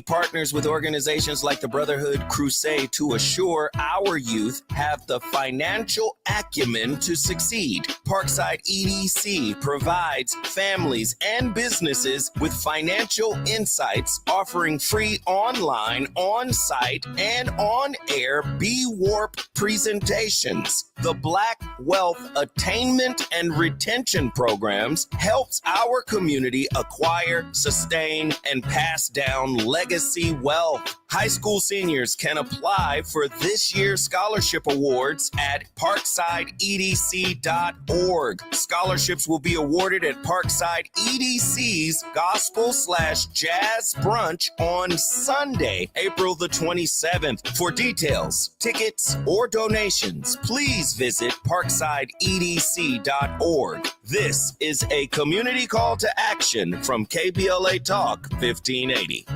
partners with organizations like the Brotherhood Crusade to assure our youth have the financial acumen to succeed. Parkside EDC provides families and businesses with financial insights, offering free online, on-site, and on-air B-Warp presentations. The Black Wealth Attainment and Retention Programs helps our community acquire, sustain, and pass down legacy wealth. High school seniors can apply for this year's scholarship awards at parksideedc.org. Scholarships will be awarded at Parkside EDC's Gospel/Jazz Brunch on Sunday, April the 27th. For details, tickets, or donations, please visit parksideedc.org. This is a community call to action from KBLA Talk 1580.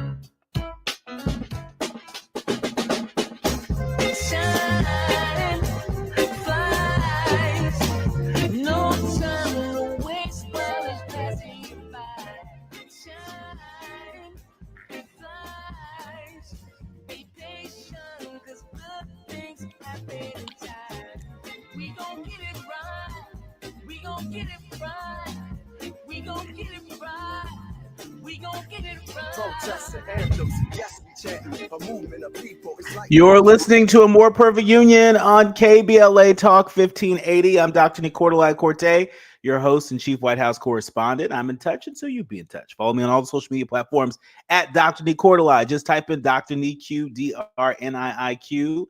You're listening to A More Perfect Union on KBLA Talk 1580. I'm Dr. Nii-Quartelai Corte, your host and chief White House correspondent. I'm in touch, and so you be in touch. Follow me on all the social media platforms at Dr. Nii-Quartelai. Just type in Dr. Nii-Q, DRNIIQ,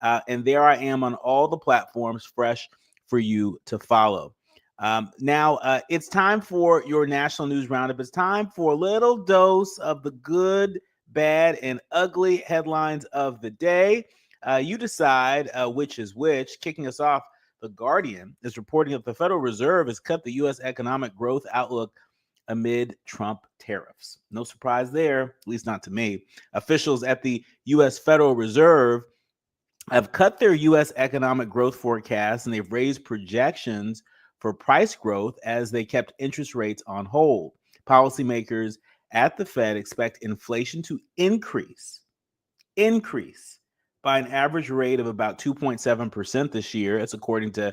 and there I am on all the platforms, fresh for you to follow. Now, it's time for your national news roundup. It's time for a little dose of the good, bad, and ugly headlines of the day. You decide which is which. Kicking us off, The Guardian is reporting that the Federal Reserve has cut the U.S. economic growth outlook amid Trump tariffs. No surprise there, at least not to me. Officials at the U.S. Federal Reserve have cut their U.S. economic growth forecast, and they've raised projections for price growth as they kept interest rates on hold. Policymakers at the Fed expect inflation to increase by an average rate of about 2.7% this year. That's according to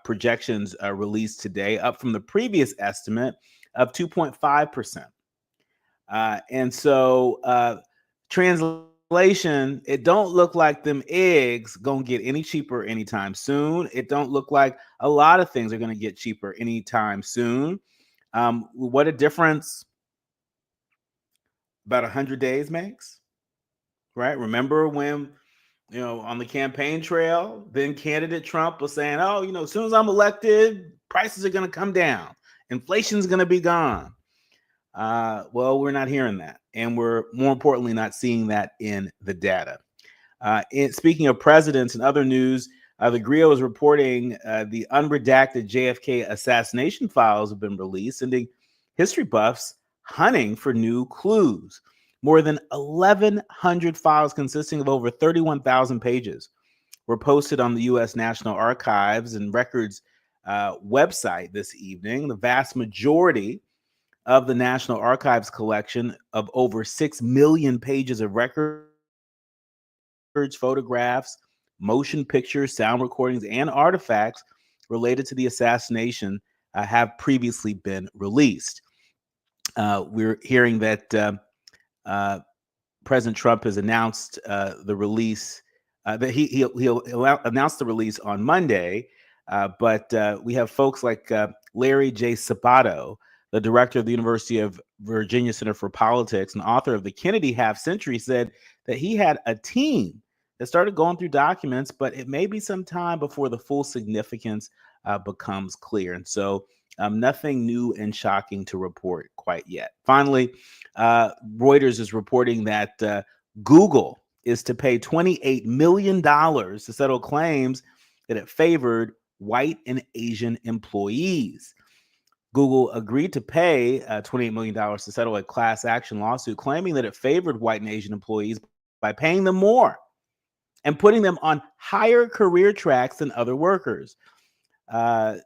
projections released today, up from the previous estimate of 2.5%. And so translation, it don't look like them eggs gonna get any cheaper anytime soon. It don't look like a lot of things are gonna get cheaper anytime soon. What a difference about 100 days makes, right? Remember when, on the campaign trail, then candidate Trump was saying, as soon as I'm elected, prices are gonna come down. Inflation's gonna be gone. Well, we're not hearing that. And we're, more importantly, not seeing that in the data. Speaking of presidents and other news, the GRIO is reporting the unredacted JFK assassination files have been released, sending history buffs hunting for new clues. More than 1,100 files consisting of over 31,000 pages were posted on the U.S. National Archives and Records website this evening. The vast majority of the National Archives collection of over 6 million pages of records, photographs, motion pictures, sound recordings, and artifacts related to the assassination have previously been released. We're hearing that President Trump has announced the release, that he'll announce the release on Monday, but we have folks like Larry J. Sabato, the director of the University of Virginia Center for Politics and author of The Kennedy Half Century, said that he had a team that started going through documents, but it may be some time before the full significance becomes clear. And so nothing new and shocking to report quite yet. Finally, Reuters is reporting that Google is to pay $28 million to settle claims that it favored white and Asian employees. Google agreed to pay $28 million to settle a class action lawsuit claiming that it favored white and Asian employees by paying them more and putting them on higher career tracks than other workers. There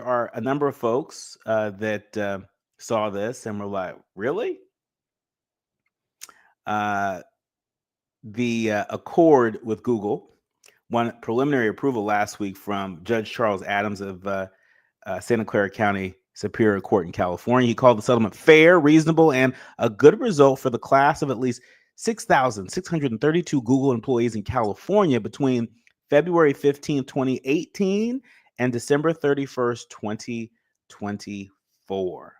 are a number of folks that saw this and were like, really? the accord with Google won preliminary approval last week from Judge Charles Adams of Santa Clara County Superior Court in California. He called the settlement fair, reasonable, and a good result for the class of at least 6,632 Google employees in California between February 15, 2018 and December 31st, 2024.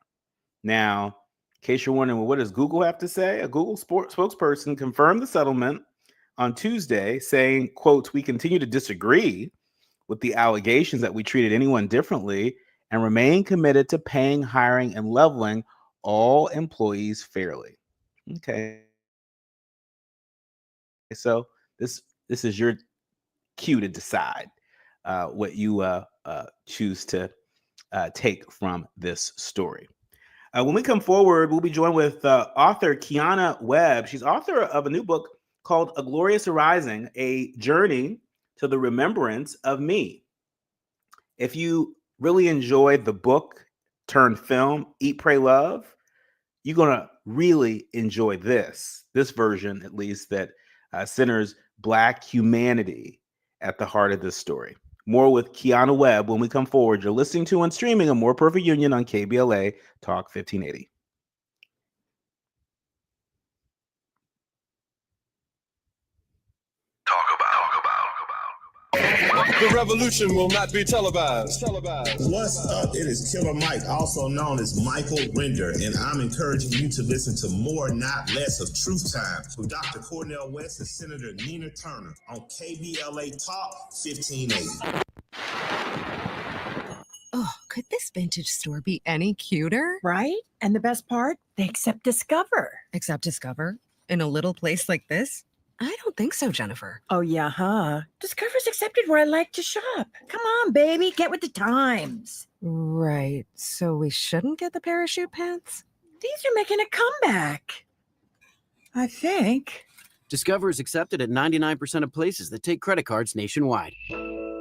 Now, in case you're wondering, well, what does Google have to say? A Google spokesperson confirmed the settlement on Tuesday, saying, quote, "We continue to disagree with the allegations that we treated anyone differently and remain committed to paying, hiring, and leveling all employees fairly." Okay. So this is your cue to decide what you choose to take from this story. When we come forward, we'll be joined with author Kiana Webb. She's author of a new book called A Glorious Arising, A Journey to the Remembrance of Me. If you really enjoyed the book turned film, Eat, Pray, Love, you're going to really enjoy this version, at least, that centers Black humanity at the heart of this story. More with Kiana Webb when we come forward. You're listening to and streaming A More Perfect Union on KBLA Talk 1580. The revolution will not be televised. What's up? It is Killer Mike, also known as Michael Render, and I'm encouraging you to listen to more, not less, of Truth Time with Dr. Cornel West and Senator Nina Turner on KBLA Talk 1580. Oh, could this vintage store be any cuter? Right? And the best part, they accept Discover. Accept Discover? In a little place like this? I don't think so, Jennifer. Oh, yeah, huh? Discover's accepted where I like to shop. Come on, baby, get with the times. Right. So we shouldn't get the parachute pants? These are making a comeback. I think. Discover is accepted at 99% of places that take credit cards nationwide.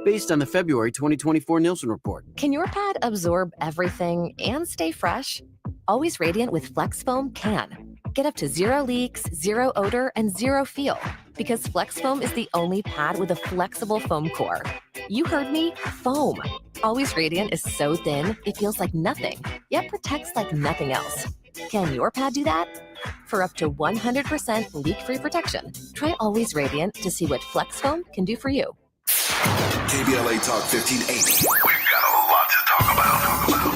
Based on the February 2024 Nielsen report. Can your pad absorb everything and stay fresh? Always Radiant with Flex Foam can. Get up to 0 leaks, 0 odor, and 0 feel. Because Flex Foam is the only pad with a flexible foam core. You heard me, foam. Always Radiant is so thin, it feels like nothing, yet protects like nothing else. Can your pad do that? For up to 100% leak-free protection, try Always Radiant to see what Flex Foam can do for you. KBLA Talk 1580. We've got a lot to talk about.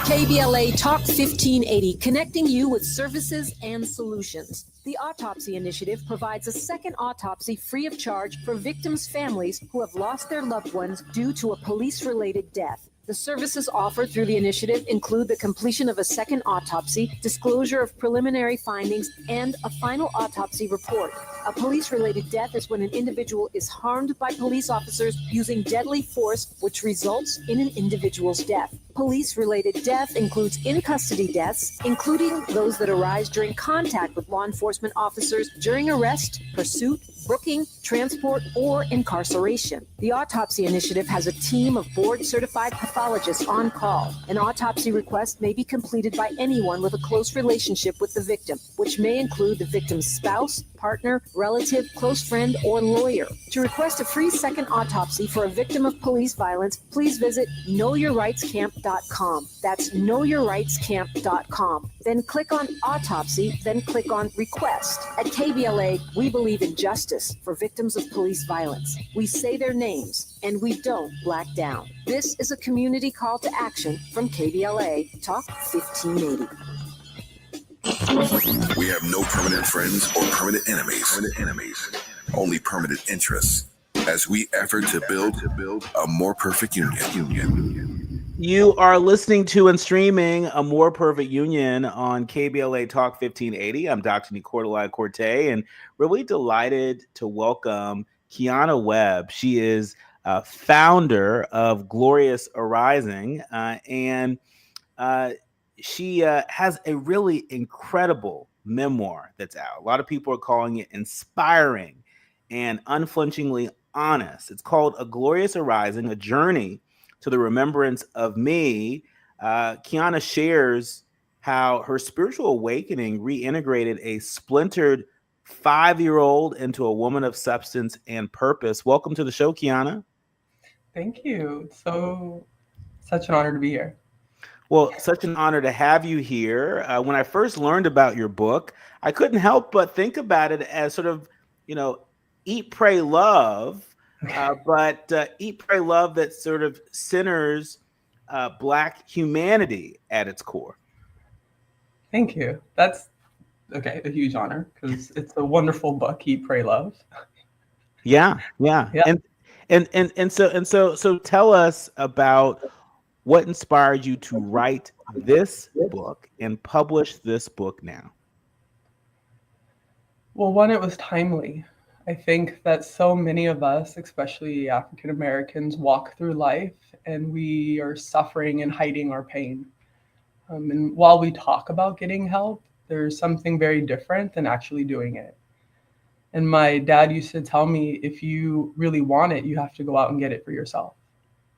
KBLA Talk 1580, connecting you with services and solutions. The Autopsy Initiative provides a second autopsy free of charge for victims' families who have lost their loved ones due to a police-related death. The services offered through the initiative include the completion of a second autopsy, disclosure of preliminary findings, and a final autopsy report. A police-related death is when an individual is harmed by police officers using deadly force, which results in an individual's death. Police-related death includes in-custody deaths, including those that arise during contact with law enforcement officers during arrest, pursuit, booking, transport, or incarceration. The Autopsy Initiative has a team of board-certified pathologists on call. An autopsy request may be completed by anyone with a close relationship with the victim, which may include the victim's spouse, partner, relative, close friend, or lawyer. To request a free second autopsy for a victim of police violence, please visit knowyourrightscamp.com. That's knowyourrightscamp.com. Then click on Autopsy, then click on Request. At KBLA, we believe in justice for victims of police violence. We say their names, and we don't black down. This is a community call to action from KBLA Talk 1580. We have no permanent friends or permanent enemies. Only permanent interests as we effort to build a more perfect union. You are listening to and streaming A More Perfect Union on KBLA Talk 1580. I'm Dr. Nii-Quartelai, and really delighted to welcome Kiana Webb. She is founder of Glorious Arising, and she has a really incredible memoir that's out. A lot of people are calling it inspiring and unflinchingly honest. It's called A Glorious Arising, A Journey to the Remembrance of Me. Kiana shares how her spiritual awakening reintegrated a splintered 5-year-old into a woman of substance and purpose. Welcome to the show, Kiana. Thank you. Such an honor to be here. Well, such an honor to have you here. When I first learned about your book, I couldn't help but think about it as sort of, eat, pray, love, but eat, pray, love that sort of centers Black humanity at its core. Thank you. That's a huge honor because it's a wonderful book, Eat, Pray, Love. Yeah. And so tell us about what inspired you to write this book and publish this book now. Well, one, it was timely. I think that so many of us, especially African Americans, walk through life and we are suffering and hiding our pain. And while we talk about getting help, there's something very different than actually doing it. And my dad used to tell me, if you really want it, you have to go out and get it for yourself.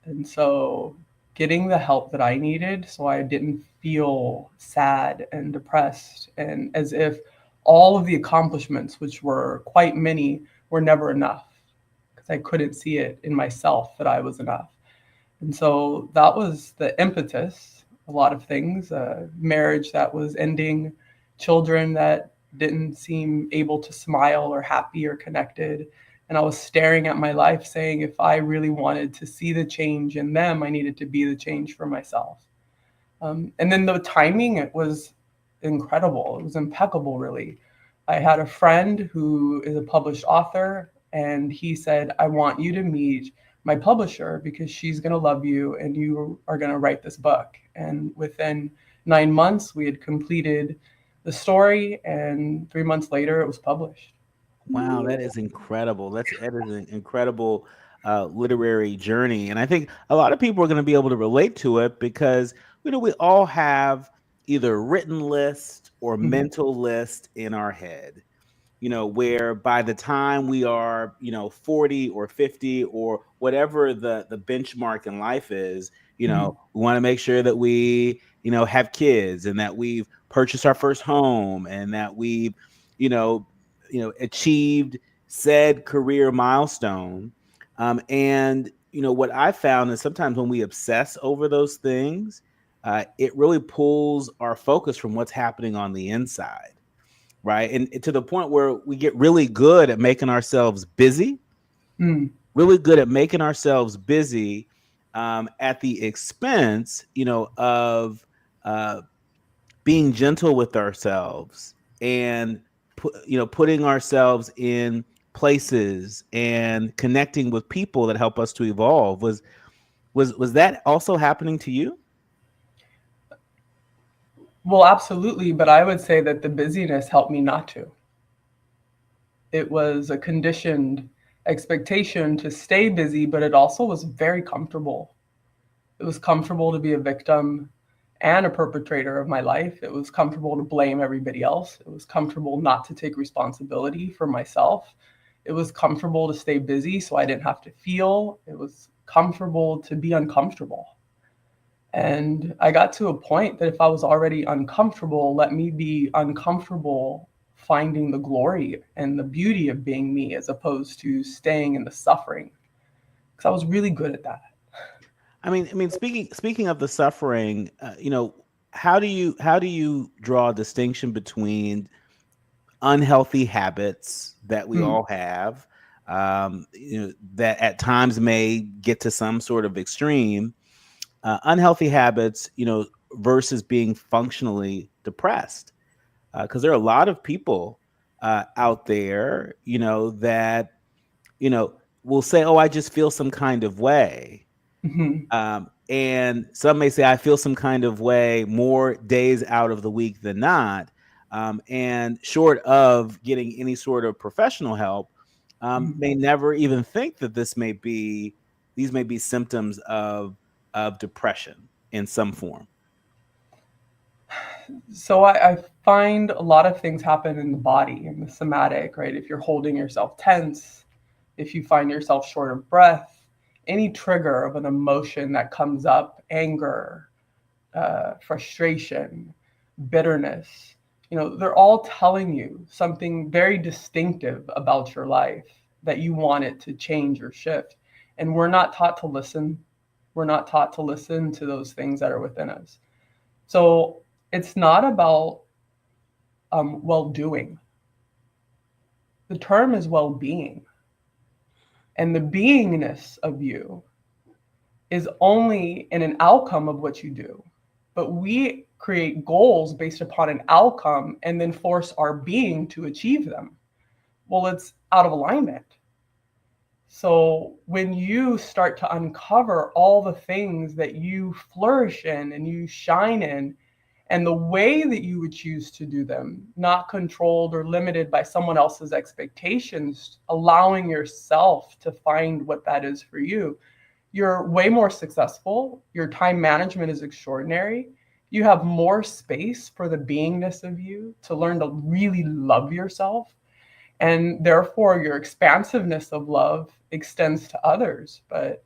And so getting the help that I needed so I didn't feel sad and depressed and as if all of the accomplishments, which were quite many, were never enough because I couldn't see it in myself that I was enough. And so that was the impetus, a lot of things, marriage that was ending, children that didn't seem able to smile or happy or connected. And I was staring at my life saying, if I really wanted to see the change in them, I needed to be the change for myself. And then the timing, it was incredible. It was impeccable, really. I had a friend who is a published author, and he said, I want you to meet my publisher because she's going to love you and you are going to write this book. And within 9 months, we had completed the story, and 3 months later, it was published. Wow, that is incredible. That is an incredible literary journey. And I think a lot of people are going to be able to relate to it because, we all have either a written list or mental list in our head, where by the time we are, 40 or 50 or whatever the benchmark in life is, we want to make sure that we, have kids and that we've purchased our first home and that we've, achieved said career milestone. And what I found is sometimes when we obsess over those things, it really pulls our focus from what's happening on the inside, right? And to the point where we get really good at making ourselves busy, really good at making ourselves busy at the expense, of being gentle with ourselves and putting ourselves in places and connecting with people that help us to evolve. Was that also happening to you? Well, absolutely. But I would say that the busyness helped me not to. It was a conditioned expectation to stay busy, but it also was very comfortable. It was comfortable to be a victim and a perpetrator of my life. It was comfortable to blame everybody else. It was comfortable not to take responsibility for myself. It was comfortable to stay busy so I didn't have to feel. It was comfortable to be uncomfortable. And I got to a point that if I was already uncomfortable, let me be uncomfortable finding the glory and the beauty of being me as opposed to staying in the suffering. Because I was really good at that. I mean, speaking of the suffering, how do you draw a distinction between unhealthy habits that we all have, that at times may get to some sort of extreme, unhealthy habits, versus being functionally depressed? Because there are a lot of people out there, that, will say, oh, I just feel some kind of way. And some may say, I feel some kind of way more days out of the week than not. And short of getting any sort of professional help, may never even think that these may be symptoms of depression in some form. So I find a lot of things happen in the body, in the somatic, right? If you're holding yourself tense, if you find yourself short of breath, any trigger of an emotion that comes up, anger, frustration, bitterness, they're all telling you something very distinctive about your life that you want it to change or shift. And we're not taught to listen. We're not taught to listen to those things that are within us. So it's not about well-doing. The term is well-being. And the beingness of you is only in an outcome of what you do. But we create goals based upon an outcome and then force our being to achieve them. Well, it's out of alignment. So when you start to uncover all the things that you flourish in and you shine in, and the way that you would choose to do them, not controlled or limited by someone else's expectations, allowing yourself to find what that is for you, you're way more successful. Your time management is extraordinary. You have more space for the beingness of you to learn to really love yourself. And therefore, your expansiveness of love extends to others. But,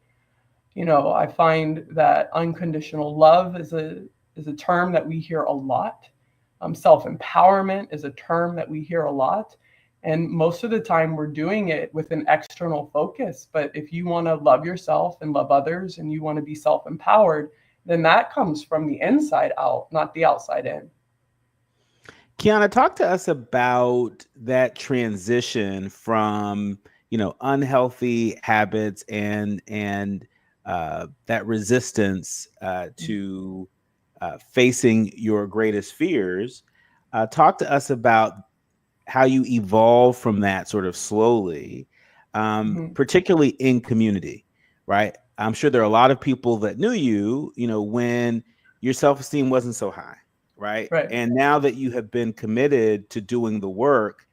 I find that unconditional love is a term that we hear a lot. Self-empowerment is a term that we hear a lot. And most of the time we're doing it with an external focus. But if you want to love yourself and love others and you want to be self-empowered, then that comes from the inside out, not the outside in. Kiana, talk to us about that transition from, unhealthy habits and that resistance to facing your greatest fears. Talk to us about how you evolve from that sort of slowly, particularly in community, right? I'm sure there are a lot of people that knew you, when your self-esteem wasn't so high, right? And now that you have been committed to doing the work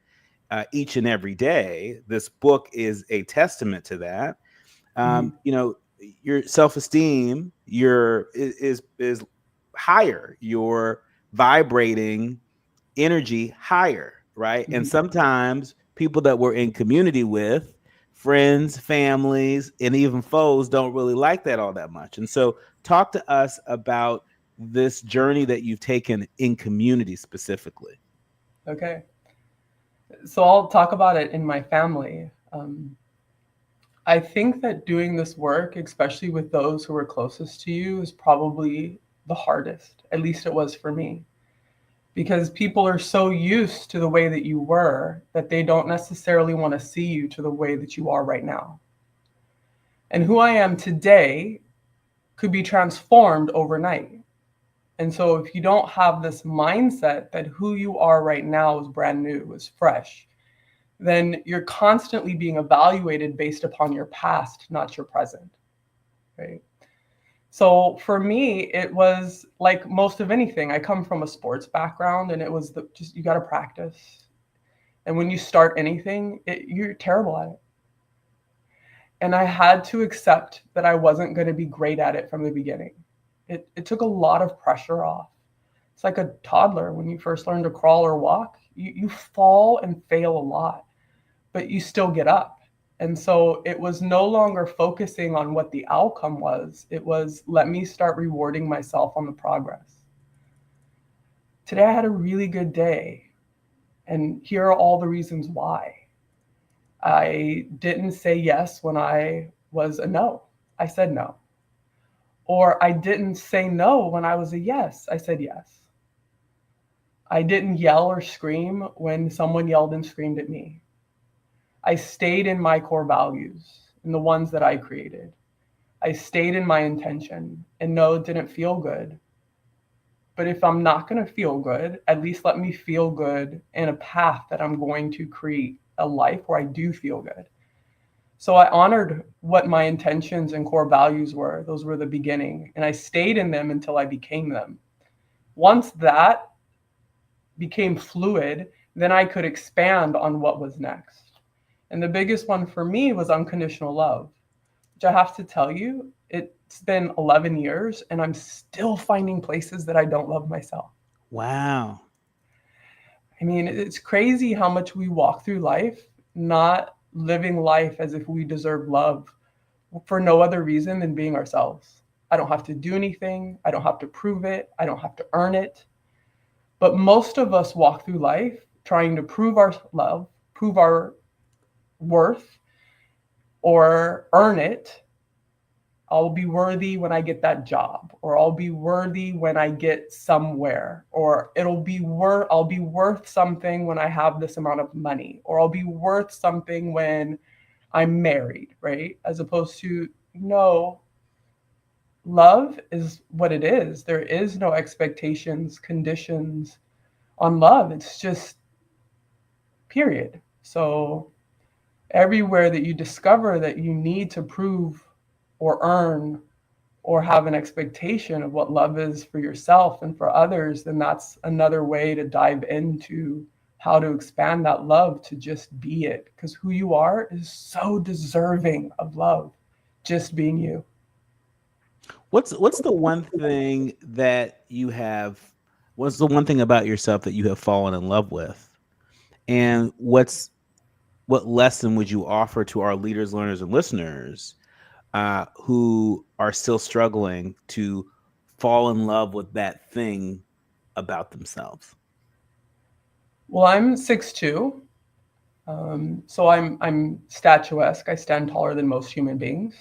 each and every day, this book is a testament to that. Your self-esteem, is higher. You're vibrating energy higher, right? And sometimes people that we're in community with, friends, families, and even foes, don't really like that all that much. And so talk to us about this journey that you've taken in community specifically. Okay. So I'll talk about it in my family. I think that doing this work, especially with those who are closest to you, is probably the hardest. At least it was for me. Because people are so used to the way that you were that they don't necessarily want to see you to the way that you are right now. And who I am today could be transformed overnight. And so if you don't have this mindset that who you are right now is brand new, is fresh, then you're constantly being evaluated based upon your past, not your present, right? So for me, it was like most of anything. I come from a sports background, and it was just, you got to practice. And when you start anything, you're terrible at it. And I had to accept that I wasn't going to be great at it from the beginning. It took a lot of pressure off. It's like a toddler when you first learn to crawl or walk. You fall and fail a lot, but you still get up. And so it was no longer focusing on what the outcome was. It was, let me start rewarding myself on the progress. Today I had a really good day, and here are all the reasons why. I didn't say yes when I was a no. I said no. Or I didn't say no when I was a yes. I said yes. I didn't yell or scream when someone yelled and screamed at me. I stayed in my core values and the ones that I created. I stayed in my intention, and no, it didn't feel good. But if I'm not going to feel good, at least let me feel good in a path that I'm going to create a life where I do feel good. So I honored what my intentions and core values were. Those were the beginning. And I stayed in them until I became them. Once that became fluid, then I could expand on what was next. And the biggest one for me was unconditional love, which I have to tell you, it's been 11 years and I'm still finding places that I don't love myself. Wow. I mean, it's crazy how much we walk through life not living life as if we deserve love for no other reason than being ourselves. I don't have to do anything. I don't have to prove it. I don't have to earn it. But most of us walk through life trying to prove our love, prove our worth, or earn it. I'll be worthy when I get that job, or I'll be worthy when I get somewhere, or I'll be worth something when I have this amount of money, or I'll be worth something when I'm married, right? As opposed to, no, love is what it is. There is no expectations, conditions on love. It's just period. So everywhere that you discover that you need to prove or earn or have an expectation of what love is for yourself and for others, then that's another way to dive into how to expand that love to just be it. Because who you are is so deserving of love, just being you. What's the one thing that you have? What's the one thing about yourself that you have fallen in love with? And what lesson would you offer to our leaders, learners, and listeners who are still struggling to fall in love with that thing about themselves? Well, I'm 6'2", so I'm statuesque. I stand taller than most human beings,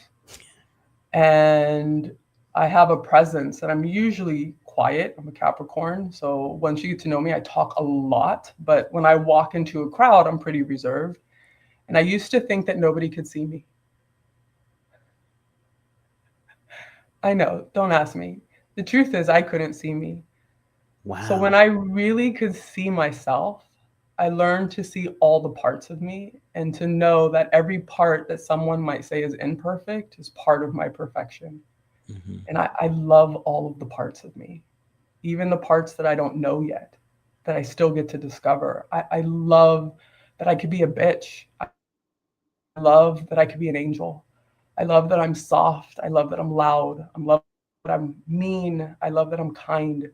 and I have a presence, and I'm usually quiet. I'm a Capricorn, so once you get to know me, I talk a lot. But when I walk into a crowd, I'm pretty reserved. And I used to think that nobody could see me. I know, don't ask me. The truth is, I couldn't see me. Wow. So when I really could see myself, I learned to see all the parts of me and to know that every part that someone might say is imperfect is part of my perfection. Mm-hmm. And I love all of the parts of me, even the parts that I don't know yet, that I still get to discover. I love that I could be a bitch. I love that I could be an angel. I love that I'm soft. I love that I'm loud. I love that I'm mean. I love that I'm kind.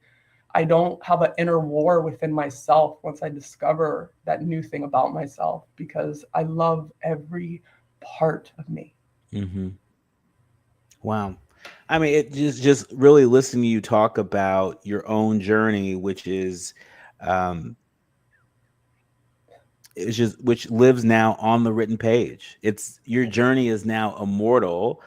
I don't have an inner war within myself once I discover that new thing about myself, because I love every part of me. Mm-hmm. Wow. I mean, it just really listening to you talk about your own journey, which is, it's just which lives now on the written page. It's your journey is now immortal.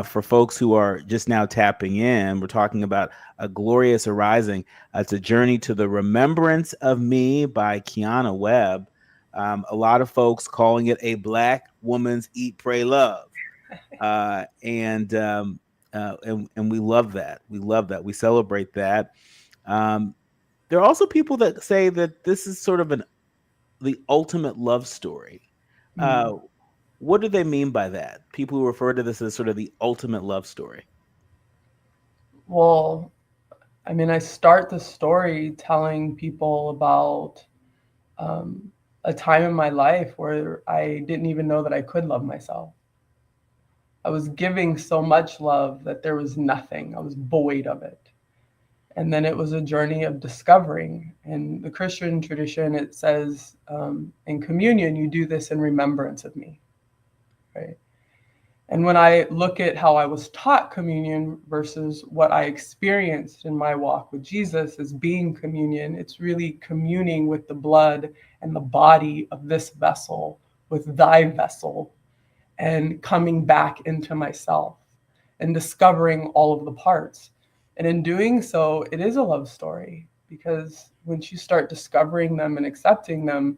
For folks who are just now tapping in, we're talking about A Glorious Arising. It's a journey to the Remembrance of Me by Kiana Webb. A lot of folks calling it a Black woman's Eat, Pray, Love. And we love that. We love that. We celebrate that. There are also people that say that this is sort of the ultimate love story. What do they mean by that? People who refer to this as sort of the ultimate love story. Well, I mean, I start the story telling people about a time in my life where I didn't even know that I could love myself. I was giving so much love that there was nothing. I was void of it. And then it was a journey of discovering. In the Christian tradition, it says, in communion, you do this in remembrance of me, right? And when I look at how I was taught communion versus what I experienced in my walk with Jesus as being communion, it's really communing with the blood and the body of this vessel, with thy vessel, and coming back into myself and discovering all of the parts. And in doing so, it is a love story, because once you start discovering them and accepting them,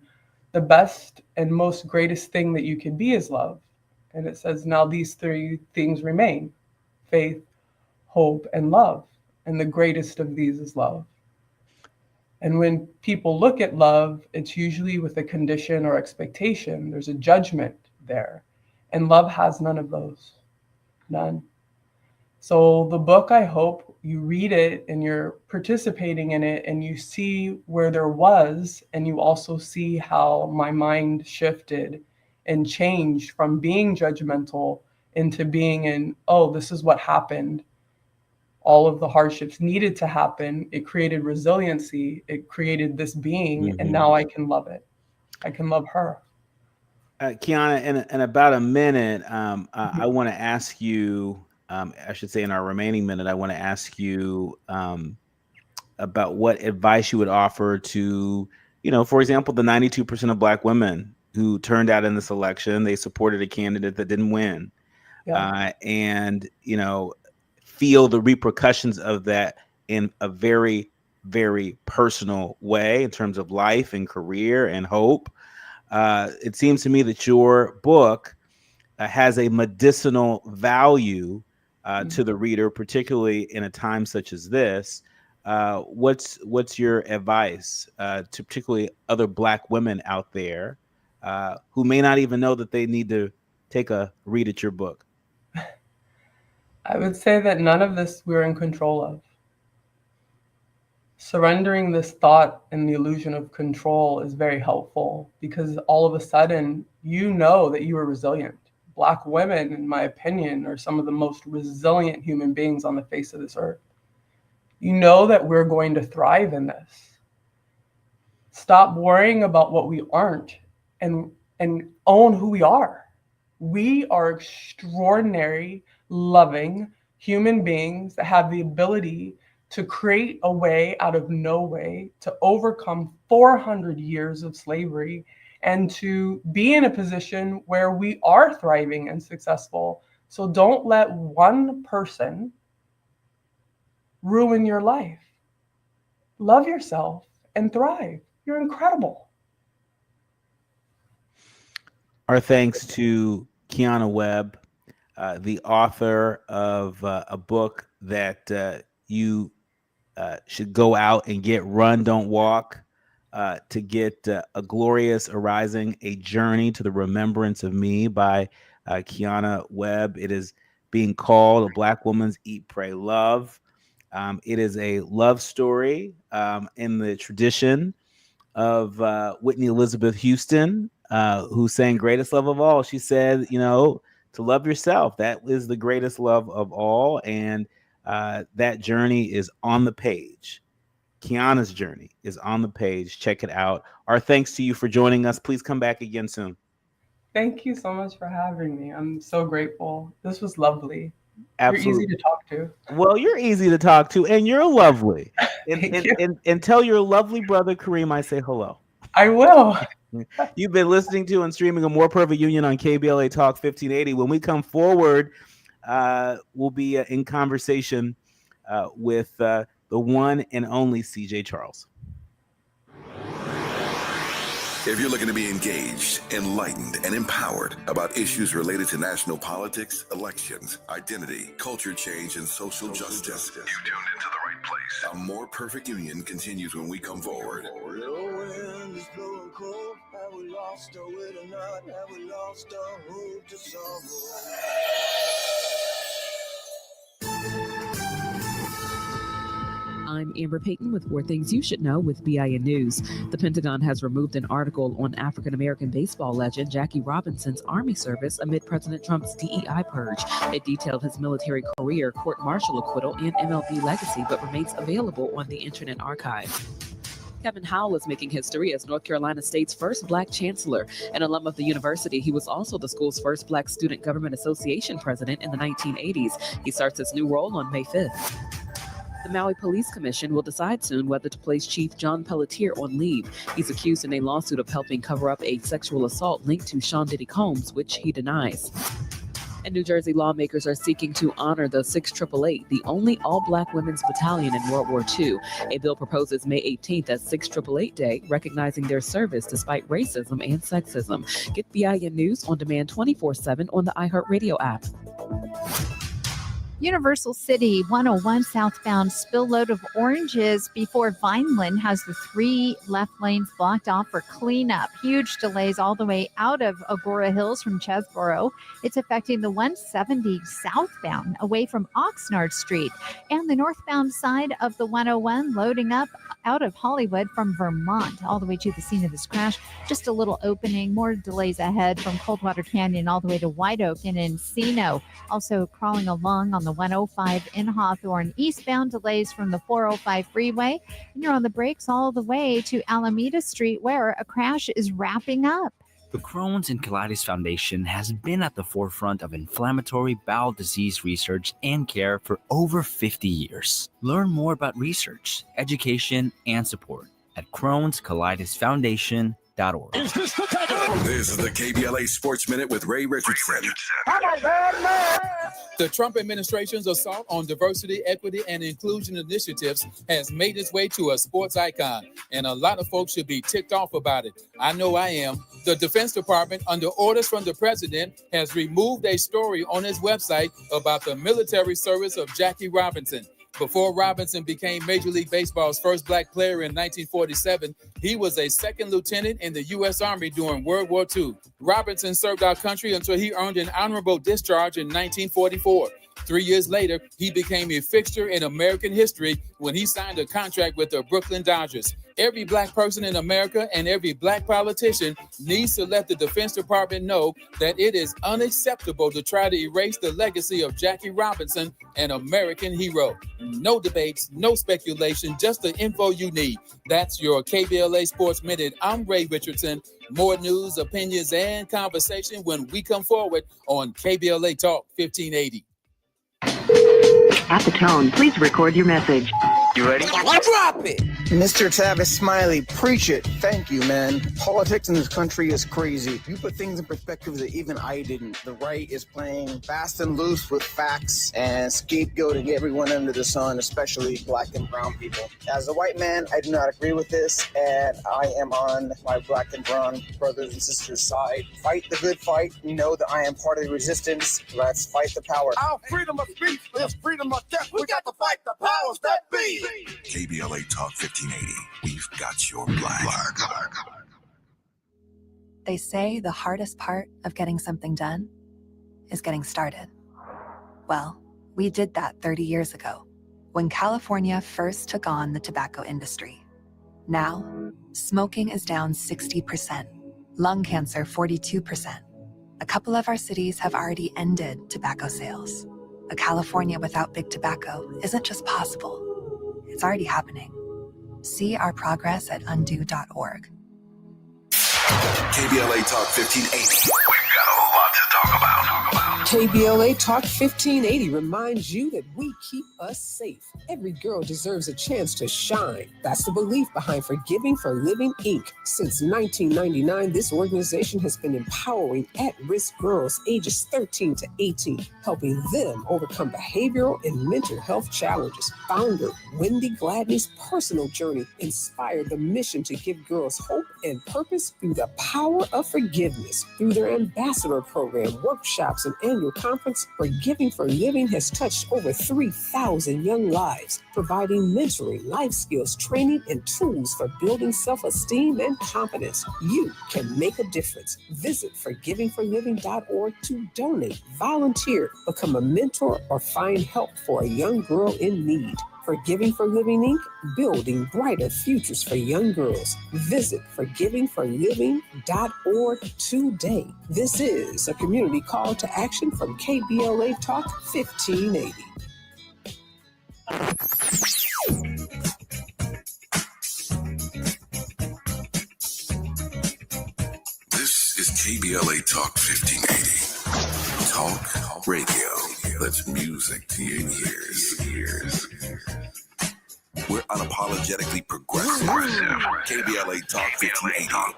the best and most greatest thing that you can be is love. And it says, now these three things remain: faith, hope, and love. And the greatest of these is love. And when people look at love, it's usually with a condition or expectation. There's a judgment there. And love has none of those. None. So the book, I hope you read it and you're participating in it and you see where there was, and you also see how my mind shifted and changed from being judgmental into being in, oh, this is what happened. All of the hardships needed to happen. It created resiliency. It created this being, and now I can love it. I can love her. Kiana, in about a minute, I want to ask you, I should say in our remaining minute, I want to ask you about what advice you would offer to, for example, the 92% of Black women who turned out in this election. They supported a candidate that didn't win. And, feel the repercussions of that in a very, very personal way in terms of life and career and hope. It seems to me that your book has a medicinal value to the reader, particularly in a time such as this. What's your advice to particularly other Black women out there who may not even know that they need to take a read at your book? I would say that none of this we're in control of. Surrendering this thought and the illusion of control is very helpful, because all of a sudden you know that you are resilient. Black women, in my opinion, are some of the most resilient human beings on the face of this earth. You know that we're going to thrive in this. Stop worrying about what we aren't and own who we are. We are extraordinary, loving human beings that have the ability to create a way out of no way, to overcome 400 years of slavery, and to be in a position where we are thriving and successful. So don't let one person ruin your life. Love yourself and thrive. You're incredible. Our thanks to Kiana Webb, the author of a book that you should go out and get. Run, Don't Walk, to get A Glorious Arising, A Journey to the Remembrance of Me by Kiana Webb. It is being called A Black Woman's Eat, Pray, Love. It is a love story in the tradition of Whitney Elizabeth Houston, who sang Greatest Love of All. She said, to love yourself. That is the greatest love of all. And that journey is on the page. Kiana's journey is on the page. Check it out. Our thanks to you for joining us. Please come back again soon. Thank you so much for having me. I'm so grateful. This was lovely. Absolutely. You're easy to talk to. Well, you're easy to talk to, and you're lovely. And tell your lovely brother Kareem I say hello. I will. You've been listening to and streaming A More Perfect Union on KBLA Talk 1580. When we come forward, we'll be in conversation with the one and only CJ Charles. If you're looking to be engaged, enlightened, and empowered about issues related to national politics, elections, identity, culture change, and social justice, you tuned into the right place. A More Perfect Union continues when we come forward. I'm Amber Payton with 4 Things You Should Know with BIN News. The Pentagon has removed an article on African-American baseball legend Jackie Robinson's Army service amid President Trump's DEI purge. It detailed his military career, court-martial acquittal, and MLB legacy, but remains available on the Internet Archive. Kevin Howell is making history as North Carolina State's first Black chancellor. An alum of the university, he was also the school's first Black Student Government Association president in the 1980s. He starts his new role on May 5th. The Maui Police Commission will decide soon whether to place Chief John Pelletier on leave. He's accused in a lawsuit of helping cover up a sexual assault linked to Sean Diddy Combs, which he denies. And New Jersey lawmakers are seeking to honor the 688, the only all-Black women's battalion in World War II. A bill proposes May 18th as 688 Day, recognizing their service despite racism and sexism. Get BIN News on demand 24/7 on the iHeartRadio app. Universal City 101 southbound spill load of oranges before Vineland has the 3 left lanes blocked off for cleanup. Huge delays all the way out of Agora Hills from Chesborough. It's affecting the 170 southbound away from Oxnard Street and the northbound side of the 101 loading up out of Hollywood from Vermont all the way to the scene of this crash. Just a little opening. More delays ahead from Coldwater Canyon all the way to White Oak and Encino. Also crawling along on the 105 in Hawthorne. Eastbound delays from the 405 freeway. And you're on the brakes all the way to Alameda Street where a crash is wrapping up. The Crohn's and Colitis Foundation has been at the forefront of inflammatory bowel disease research and care for over 50 years. Learn more about research, education, and support at Crohn'sColitisFoundation.org. This is the KBLA Sports Minute with Ray Richardson. The Trump administration's assault on diversity, equity, and inclusion initiatives has made its way to a sports icon, and a lot of folks should be ticked off about it. I know I am. The Defense Department, under orders from the president, has removed a story on its website about the military service of Jackie Robinson. Before Robinson became Major League Baseball's first black player in 1947, he was a second lieutenant in the U.S. Army during World War II. Robinson served our country until he earned an honorable discharge in 1944. 3 years later, he became a fixture in American history when he signed a contract with the Brooklyn Dodgers. Every black person in America and every black politician needs to let the Defense Department know that it is unacceptable to try to erase the legacy of Jackie Robinson, an American hero. No debates, no speculation, just the info you need. That's your KBLA Sports Minute. I'm Ray Richardson. More news, opinions, and conversation when we come forward on KBLA Talk 1580. At the tone, please record your message. You ready? Drop it! Mr. Tavis Smiley, preach it. Thank you, man. Politics in this country is crazy. You put things in perspective that even I didn't. The right is playing fast and loose with facts and scapegoating everyone under the sun, especially black and brown people. As a white man, I do not agree with this, and I am on my black and brown brothers and sisters' side. Fight the good fight. You know that I am part of the resistance. Let's fight the power. Our freedom of speech is freedom of death. We got to fight the powers that be. KBLA Talk 1580. We've got your black. They say the hardest part of getting something done is getting started. Well, we did that 30 years ago when California first took on the tobacco industry. Now, smoking is down 60%, lung cancer 42%. A couple of our cities have already ended tobacco sales. A California without big tobacco isn't just possible. It's already happening. See our progress at undo.org. KBLA Talk 1580. We've got a lot to talk about. KBLA Talk 1580 reminds you that we keep us safe. Every girl deserves a chance to shine. That's the belief behind Forgiving for Living, Inc. Since 1999, this organization has been empowering at-risk girls ages 13 to 18, helping them overcome behavioral and mental health challenges. Founder Wendy Gladney's personal journey inspired the mission to give girls hope and purpose through the power of forgiveness. Through their ambassador program, workshops, and annual conference, Forgiving for Living has touched over 3,000 young lives, providing mentoring, life skills, training, and tools for building self-esteem and confidence. You can make a difference. Visit forgivingforliving.org to donate, volunteer, become a mentor, or find help for a young girl in need. Forgiving for Living, Inc., building brighter futures for young girls. Visit forgivingforliving.org today. This is a community call to action from KBLA Talk 1580. This is KBLA Talk 1580. Talk radio. That's music to your ears. We're unapologetically progressive. KBLA Talk 1580.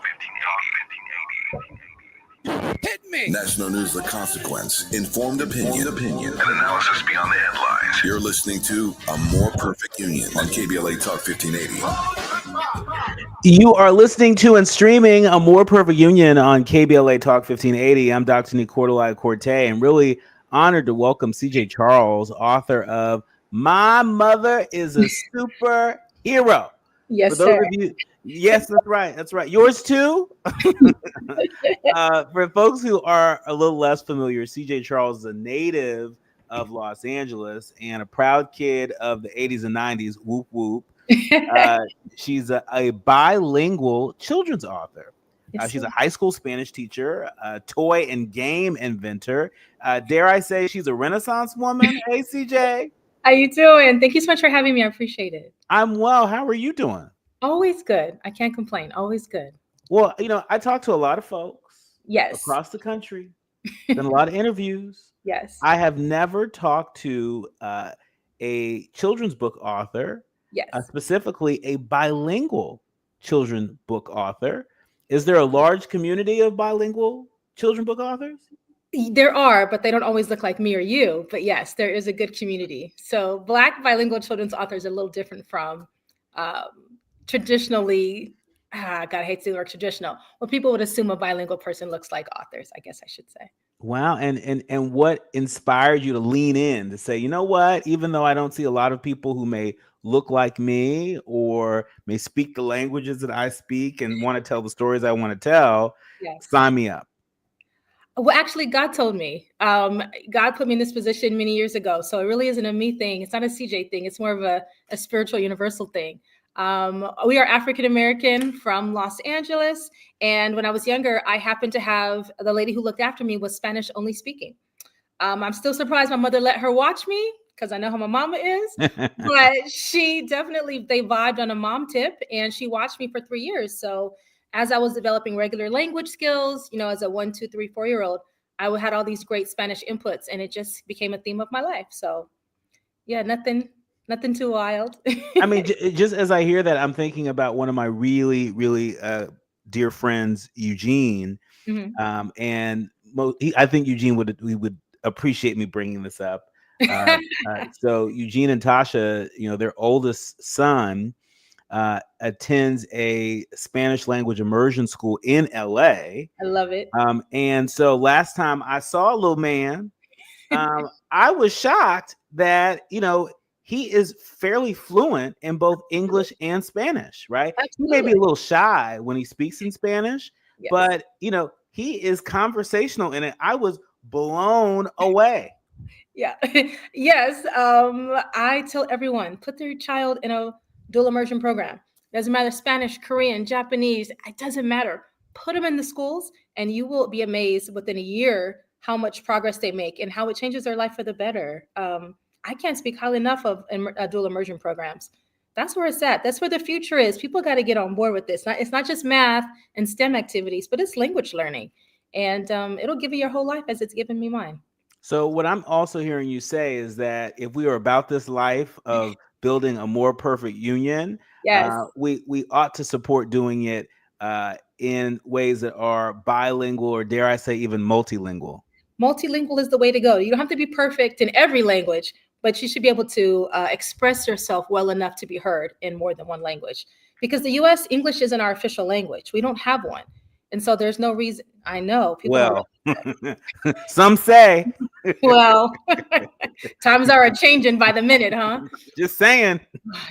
Hit me! National news of consequence, informed opinion, and analysis beyond the headlines. You're listening to A More Perfect Union on KBLA Talk 1580. You are listening to and streaming A More Perfect Union on KBLA Talk 1580. I'm Dr. Nii-Quartelai Corte, and really honored to welcome CJ Charles, author of My Mother is a Superhero. Yes, for those sir. Of you, yes, that's right. That's right. Yours too. For folks who are a little less familiar, CJ Charles is a native of Los Angeles and a proud kid of the 80s and 90s. Whoop, whoop. She's a bilingual children's author. She's a high school Spanish teacher, a toy and game inventor. Dare I say she's a Renaissance woman? Hey, CJ. How you doing? Thank you so much for having me. I appreciate it. I'm well. How are you doing? Always good. I can't complain. Always good. Well, I talk to a lot of folks, Yes. across the country, done a lot of interviews. Yes. I have never talked to a children's book author, Yes. specifically a bilingual children's book author. Is there a large community of bilingual children's book authors? There are, but they don't always look like me or you. But yes, there is a good community. So Black bilingual children's authors are a little different from traditionally, God, I hate to say the word traditional, what people would assume a bilingual person looks like authors, I guess I should say. Wow. And what inspired you to lean in to say, you know what, even though I don't see a lot of people who may look like me or may speak the languages that I speak and want to tell the stories I want to tell, Yes. sign me up. Well, actually, God told me. God put me in this position many years ago. So it really isn't a me thing. It's not a CJ thing. It's more of a spiritual universal thing. We are African American from Los Angeles. And when I was younger, I happened to have the lady who looked after me was Spanish only speaking. I'm still surprised my mother let her watch me because I know how my mama is. But she definitely, they vibed on a mom tip and she watched me for 3 years. So as I was developing regular language skills, you know, as a 1, 2, 3, 4-year-old, I had all these great Spanish inputs and it just became a theme of my life. So yeah, nothing too wild. I mean, just as I hear that, I'm thinking about one of my really, really dear friends, Eugene. Mhm. And I think Eugene would appreciate me bringing this up. So Eugene and Tasha, you know, their oldest son attends a Spanish language immersion school in LA. I love it. And so last time I saw a little man, I was shocked that, you know, he is fairly fluent in both English and Spanish, right? Absolutely. He may be a little shy when he speaks in Spanish, Yes. but, you know, he is conversational in it. I was blown away. Yeah. Yes. I tell everyone, put their child in a dual immersion program. Doesn't matter Spanish, Korean, Japanese, it doesn't matter. Put them in the schools and you will be amazed within a year how much progress they make and how it changes their life for the better. I can't speak highly enough of dual immersion programs. That's where it's at. That's where the future is. People got to get on board with this. It's not just math and STEM activities, but it's language learning. And it'll give you your whole life as it's given me mine. So what I'm also hearing you say is that if we are about this life of building a more perfect union, Yes. We ought to support doing it in ways that are bilingual, or dare I say even multilingual. Multilingual is the way to go. You don't have to be perfect in every language, but you should be able to express yourself well enough to be heard in more than one language. Because the US, English isn't our official language. We don't have one. And so there's no reason. I know people Well, some say. Well, times are changing by the minute, huh? Just saying.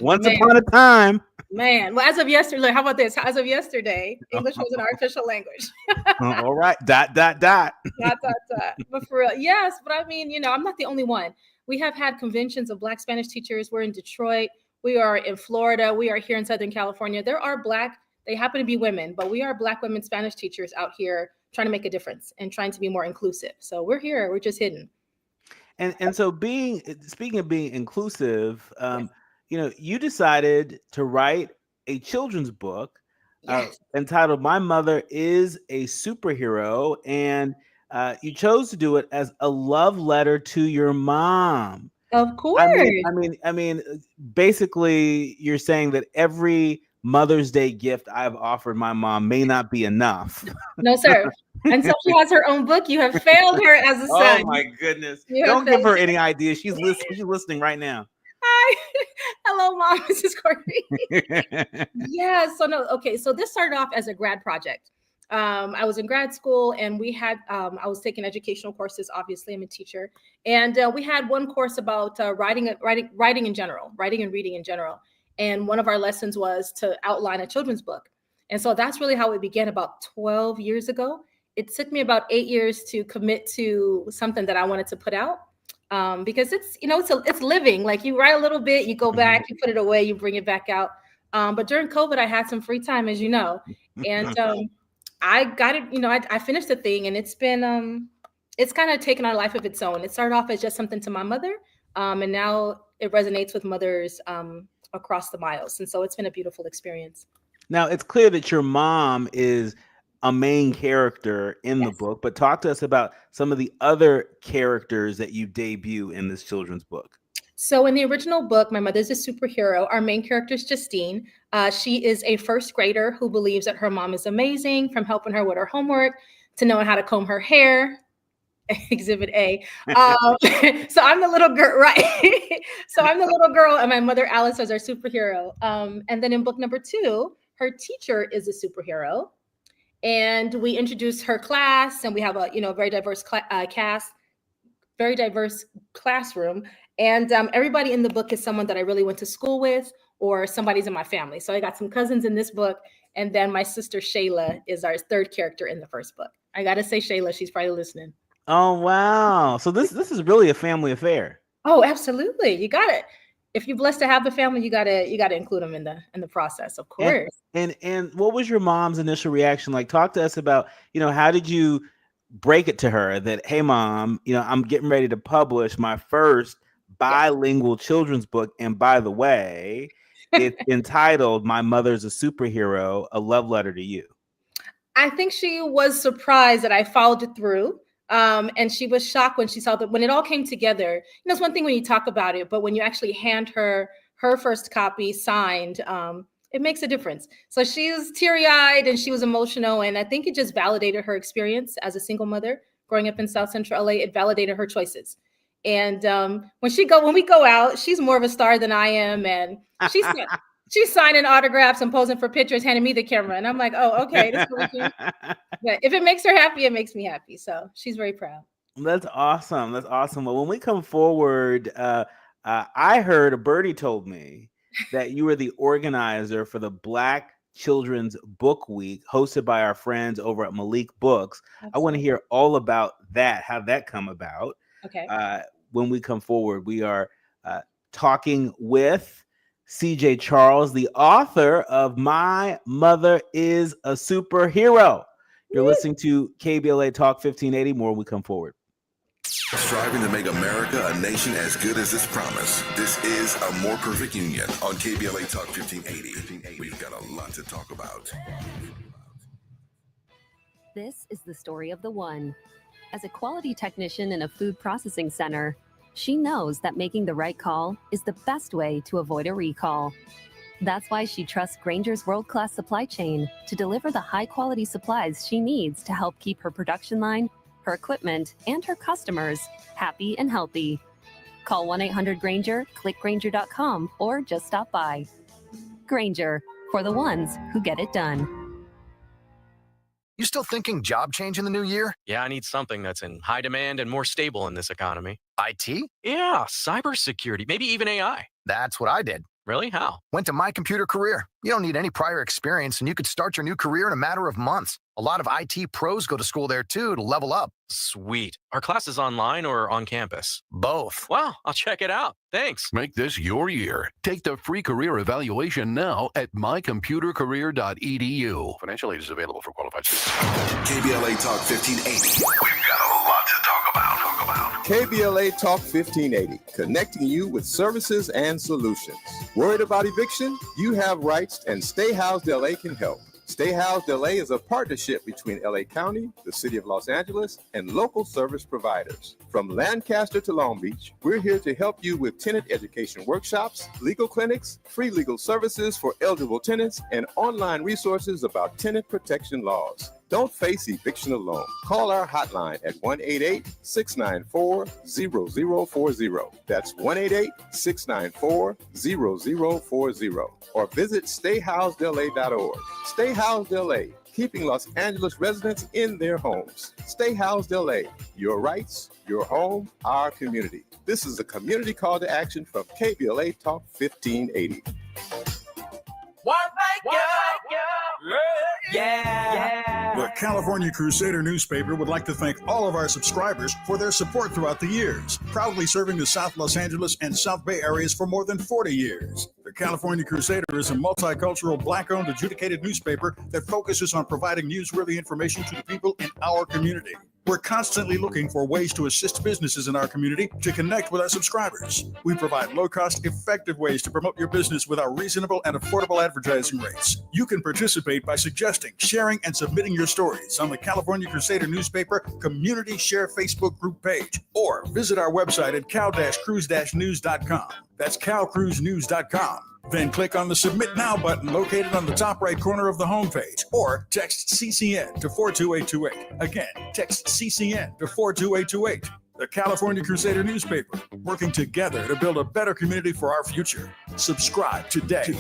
Once Man. upon a time. Man, well, as of yesterday, how about this? As of yesterday, English wasn't our official language. All right. Dot, dot, dot. Dot, dot, dot. But for real, yes. But I mean, you know, I'm not the only one. We have had conventions of Black Spanish teachers. We're in Detroit. We are in Florida. We are here in Southern California. There are Black, they happen to be women, but we are Black women Spanish teachers out here trying to make a difference and trying to be more inclusive. So we're here. We're just hidden. And so speaking of being inclusive, you know, you decided to write a children's book entitled "My Mother is a Superhero," and you chose to do it as a love letter to your mom. Of course. I mean, basically, you're saying that every Mother's Day gift I've offered my mom may not be enough. No, sir. Until she has her own book, you have failed her as a son. Oh my goodness! You Don't have give her failed. any ideas. She's listening. She's listening right now. Hi. Hello, Mom. Mrs. Courtney. Yeah. So no. Okay. So this started off as a grad project. I was in grad school, and we had I was taking educational courses. Obviously, I'm a teacher, and we had one course about writing in general, writing and reading in general. And one of our lessons was to outline a children's book. And so that's really how it began about 12 years ago. It took me about 8 years to commit to something that I wanted to put out. Because it's, you know, it's living. Like you write a little bit, you go back, you put it away, you bring it back out. But during COVID, I had some free time, as you know, and I got it. You know, I finished the thing, and it's been it's kind of taken on a life of its own. It started off as just something to my mother, and now it resonates with mothers across the miles, and so it's been a beautiful experience. Now, it's clear that your mom is a main character in the book, but talk to us about some of the other characters that you debut in this children's book. So in the original book, My Mother's a Superhero, our main character is Justine. She is a first grader who believes that her mom is amazing, from helping her with her homework to knowing how to comb her hair. Exhibit A. So I'm the little girl, right? So I'm the little girl, and my mother Alice is our superhero. And then in book number 2, her teacher is a superhero, and we introduce her class, and we have a very diverse cast, very diverse classroom, and everybody in the book is someone that I really went to school with, or somebody's in my family. So I got some cousins in this book, and then my sister Shayla is our third character in the first book. I gotta say, Shayla, she's probably listening. Oh, wow. So this is really a family affair. Oh, absolutely. You got it. If you're blessed to have the family, you gotta include them in the process, of course. And what was your mom's initial reaction like? Talk to us about, how did you break it to her that, hey, Mom, I'm getting ready to publish my first bilingual children's book. And by the way, it's entitled My Mother's a Superhero, a love letter to you. I think she was surprised that I followed it through. And she was shocked when she saw that when it all came together. It's one thing when you talk about it, but when you actually hand her first copy signed, it makes a difference. So she was teary-eyed and she was emotional. And I think it just validated her experience as a single mother growing up in South Central LA. It validated her choices. And when we go out, she's more of a star than I am. And she's signing autographs and posing for pictures, handing me the camera. And I'm like, oh, okay. This is what you... But if it makes her happy, it makes me happy. So she's very proud. That's awesome. That's awesome. Well, when we come forward, I heard a birdie told me that you were the organizer for the Black Children's Book Week hosted by our friends over at Malik Books. Absolutely. I want to hear all about that, how that come about. Okay. When we come forward, we are talking with CJ Charles, the author of My Mother is a Superhero. You're listening to KBLA Talk 1580. More when we come forward. Striving to make America a nation as good as its promise. This is A More Perfect Union on KBLA Talk 1580. We've got a lot to talk about. This is the story of the one. As a quality technician in a food processing center, she knows that making the right call is the best way to avoid a recall. That's why she trusts Grainger's world-class supply chain to deliver the high-quality supplies she needs to help keep her production line, her equipment, and her customers happy and healthy. Call 1-800-GRAINGER, click Grainger.com, or just stop by. Grainger, for the ones who get it done. You still thinking job change in the new year? Yeah, I need something that's in high demand and more stable in this economy. IT? Yeah, cybersecurity, maybe even AI. That's what I did. Really? How? Went to My Computer Career. You don't need any prior experience, and you could start your new career in a matter of months. A lot of IT pros go to school there, too, to level up. Sweet. Are classes online or on campus? Both. Wow, I'll check it out. Thanks. Make this your year. Take the free career evaluation now at mycomputercareer.edu. Financial aid is available for qualified students. KBLA Talk 1580. We've got a lot to talk about. KBLA Talk 1580, connecting you with services and solutions. Worried about eviction? You have rights, and Stay Housed LA can help. Stay Housed LA is a partnership between LA County, the City of Los Angeles, and local service providers. From Lancaster to Long Beach, we're here to help you with tenant education workshops, legal clinics, free legal services for eligible tenants, and online resources about tenant protection laws. Don't face eviction alone. Call our hotline at 1-888-694-0040. That's 1-888-694-0040. Or visit stayhousedla.org. Stay Housed LA, keeping Los Angeles residents in their homes. Stay Housed LA, your rights, your home, our community. This is a community call to action from KBLA Talk 1580. The California Crusader newspaper would like to thank all of our subscribers for their support throughout the years, proudly serving the South Los Angeles and South Bay areas for more than 40 years. The California Crusader is a multicultural, Black-owned, adjudicated newspaper that focuses on providing newsworthy information to the people in our community. We're constantly looking for ways to assist businesses in our community to connect with our subscribers. We provide low-cost, effective ways to promote your business with our reasonable and affordable advertising rates. You can participate by suggesting, sharing, and submitting your stories on the California Crusader newspaper Community Share Facebook group page, or visit our website at cal-cruise-news.com. That's calcruisenews.com. Then click on the Submit Now button located on the top right corner of the homepage, or text CCN to 42828. Again, text CCN to 42828. The California Crusader newspaper, working together to build a better community for our future. Subscribe today.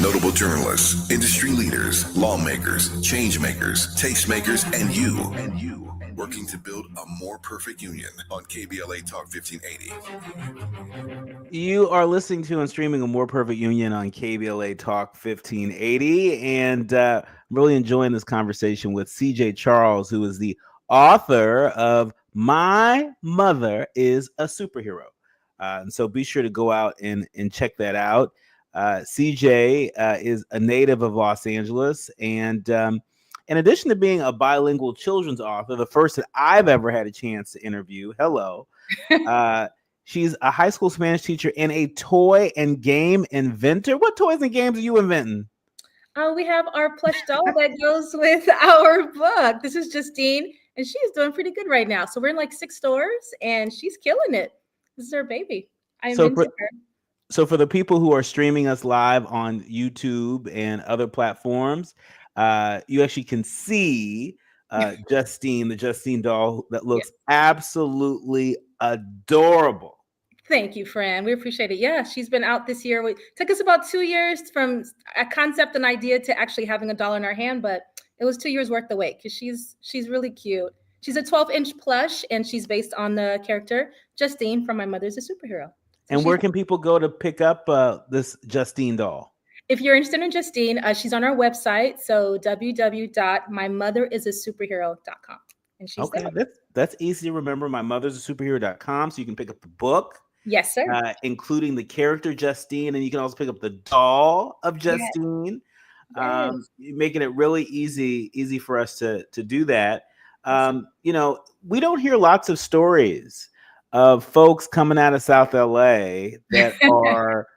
Notable journalists, industry leaders, lawmakers, change makers, tastemakers, and you. Working to build a more perfect union on KBLA Talk 1580. You are listening to and streaming A More Perfect Union on KBLA Talk 1580. And I'm really enjoying this conversation with CJ Charles, who is the author of My Mother is a Superhero. And so be sure to go out and check that out. CJ is a native of Los Angeles, and in addition to being a bilingual children's author, the first that I've ever had a chance to interview, she's a high school Spanish teacher and a toy and game inventor. What toys and games are you inventing? We have our plush doll that goes with our book. This is Justine, and she's doing pretty good right now. So we're in like 6 stores, and she's killing it. This is her baby. I invented her. So for the people who are streaming us live on YouTube and other platforms, you actually can see Justine, the Justine doll that looks absolutely adorable. Thank you, Fran. We appreciate it. Yeah, she's been out this year. It took us about 2 years from a concept and idea to actually having a doll in our hand, but it was 2 years worth the wait because she's really cute. She's a 12-inch plush, and she's based on the character Justine from My Mother's a Superhero. So and where can people go to pick up this Justine doll? If you're interested in Justine, she's on our website. So www.mymotherisaSuperhero.com. And she's there. That's easy to remember. mymothersasuperhero.com. So you can pick up the book. Yes, sir. Including the character Justine, and you can also pick up the doll of Justine. Yes. Making it really easy for us to do that. We don't hear lots of stories of folks coming out of South LA that are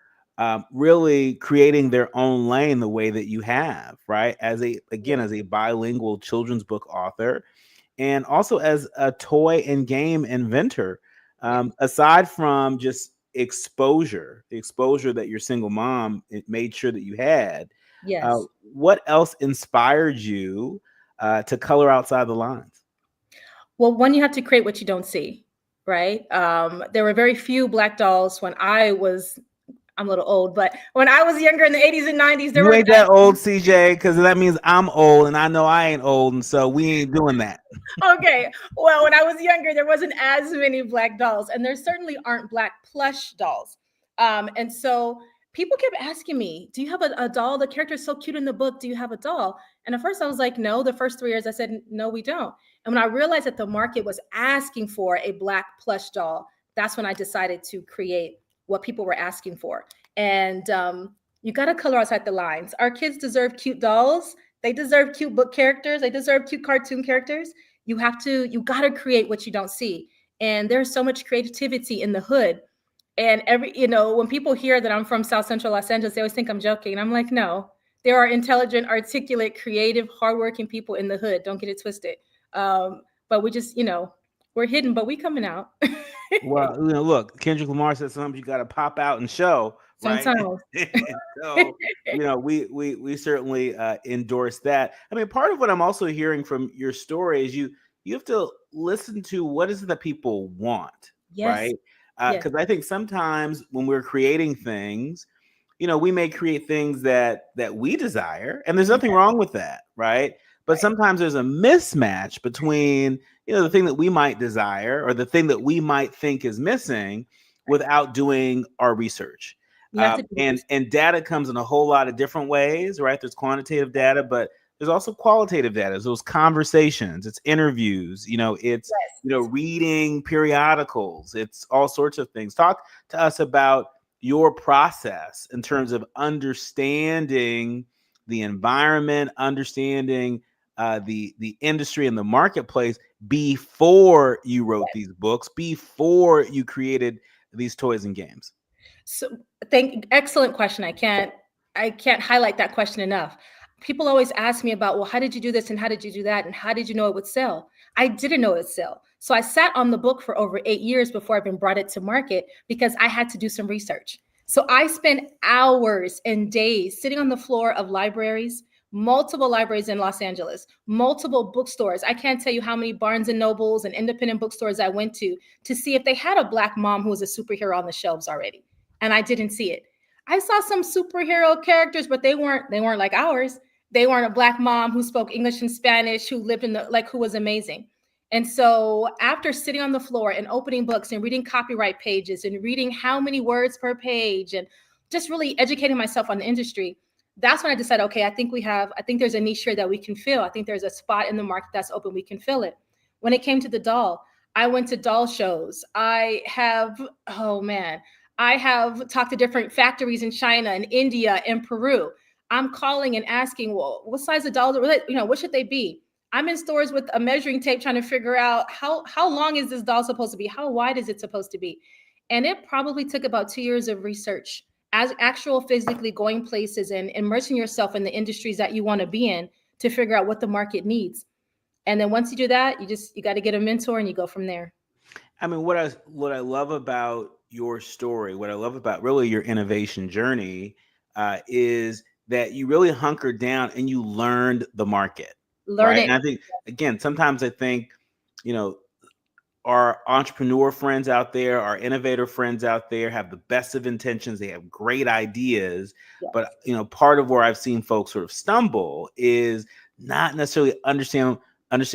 really creating their own lane the way that you have, right? As a bilingual children's book author, and also as a toy and game inventor. Aside from just the exposure that your single mom made sure that you had, what else inspired you to color outside the lines? Well, one, you have to create what you don't see. Right. There were very few Black dolls when I'm a little old, but when I was younger in the 80s and 90s, you ain't that old, CJ, because that means I'm old, and I know I ain't old, and so we ain't doing that. Okay. Well, when I was younger, there wasn't as many Black dolls, and there certainly aren't Black plush dolls. And so people kept asking me, do you have a doll? The character is so cute in the book. Do you have a doll? And at first I was like, no. The first 3 years I said, no, we don't. And when I realized that the market was asking for a Black plush doll, that's when I decided to create what people were asking for. And you got to color outside the lines. Our kids deserve cute dolls. They deserve cute book characters. They deserve cute cartoon characters. You got to create what you don't see. And there's so much creativity in the hood. And when people hear that I'm from South Central Los Angeles, they always think I'm joking. And I'm like, no, there are intelligent, articulate, creative, hardworking people in the hood. Don't get it twisted. But we just, we're hidden, but we coming out. Well, look, Kendrick Lamar said sometimes you got to pop out and show. Right? Sometimes. So, we certainly endorse that. I mean, part of what I'm also hearing from your story is you have to listen to what is it that people want, right? Because I think sometimes when we're creating things, we may create things that we desire, and there's nothing wrong with that, right? But sometimes there's a mismatch between, the thing that we might desire or the thing that we might think is missing without doing our research. And data comes in a whole lot of different ways, right? There's quantitative data, but there's also qualitative data. There's those conversations, it's interviews, it's, reading periodicals, it's all sorts of things. Talk to us about your process in terms of understanding the environment, understanding the industry and the marketplace before you wrote these books, before you created these toys and games? So excellent question. I can't highlight that question enough. People always ask me about, well, how did you do this and how did you do that and how did you know it would sell? I didn't know it would sell. So I sat on the book for over 8 years before I even brought it to market because I had to do some research. So I spent hours and days sitting on the floor of libraries, multiple libraries in Los Angeles, multiple bookstores. I can't tell you how many Barnes and Nobles and independent bookstores I went to see if they had a Black mom who was a superhero on the shelves already. And I didn't see it. I saw some superhero characters, but they weren't like ours. They weren't a Black mom who spoke English and Spanish, who lived who was amazing. And so after sitting on the floor and opening books and reading copyright pages and reading how many words per page and just really educating myself on the industry, that's when I decided, okay, I think there's a niche here that we can fill. I think there's a spot in the market that's open. We can fill it. When it came to the doll, I went to doll shows. I have talked to different factories in China and India and Peru. I'm calling and asking, well, what size of dolls, what should they be? I'm in stores with a measuring tape trying to figure out how long is this doll supposed to be? How wide is it supposed to be? And it probably took about 2 years of research, as actual physically going places and immersing yourself in the industries that you want to be in to figure out what the market needs. And then once you do that, you got to get a mentor and you go from there. I mean, what I love about your story, what I love about really your innovation journey, is that you really hunkered down and you learned the market. Right. And I think, again, sometimes I think, our entrepreneur friends out there, our innovator friends out there have the best of intentions. They have great ideas. Yes. But, part of where I've seen folks sort of stumble is not necessarily understanding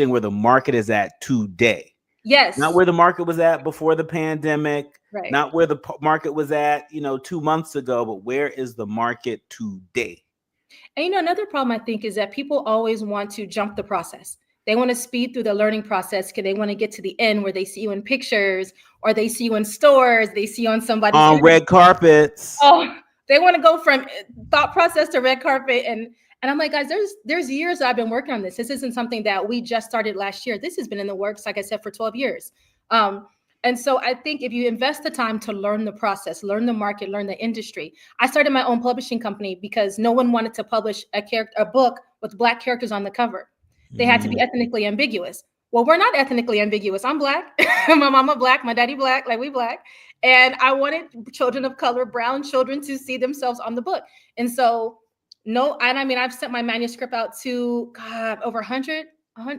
where the market is at today. Yes. Not where the market was at before the pandemic. Right. Not where the market was at, 2 months ago, but where is the market today? And another problem I think is that people always want to jump the process. They want to speed through the learning process because they want to get to the end where they see you in pictures or they see you in stores, they see you on somebody's on red carpets. Oh, they want to go from thought process to red carpet. And I'm like, guys, there's years that I've been working on this. This isn't something that we just started last year. This has been in the works, like I said, for 12 years. And so I think if you invest the time to learn the process, learn the market, learn the industry. I started my own publishing company because no one wanted to publish a book with Black characters on the cover. They had to be ethnically ambiguous. Well, we're not ethnically ambiguous. I'm Black. My mama Black, my daddy Black, like we Black. And I wanted children of color, brown children, to see themselves on the book. And so, I've sent my manuscript out to, over 100,